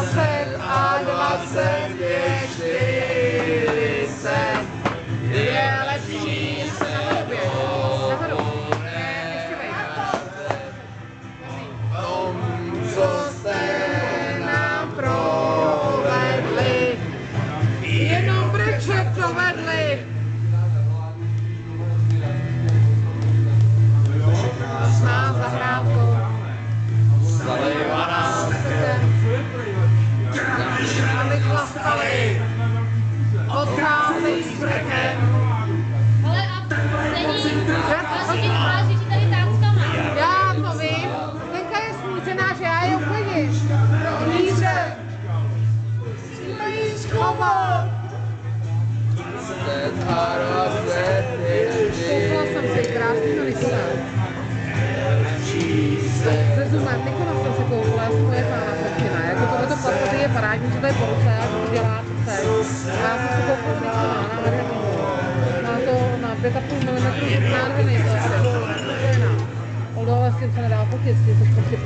20 a 20 je 40. Je lepší se tom, co jste nám provedli. Jenom brečet provedli. Krásná zahrádkou. Zalivaná srdcem. Aby chlastali. Odcházej s brkem. Ale a chodit tváří ti tady táckama. Já to vím. Tenka je smířená, že já ji uklidím. Pro níže. Mají schovat. Koupila jsem si krásný to vykonat. Se zumem, Nikola jsem si koupila, já jsem moje pána Fekina. Jako tohleto platy je parádní, že to je po ruce, a to dělá co chce. Já jsem si koupila Nikona, nádherný. Má to na 5,5 mm nádherný, to je spokojená. Oldové s tím se nedá fotit, s tím se prostě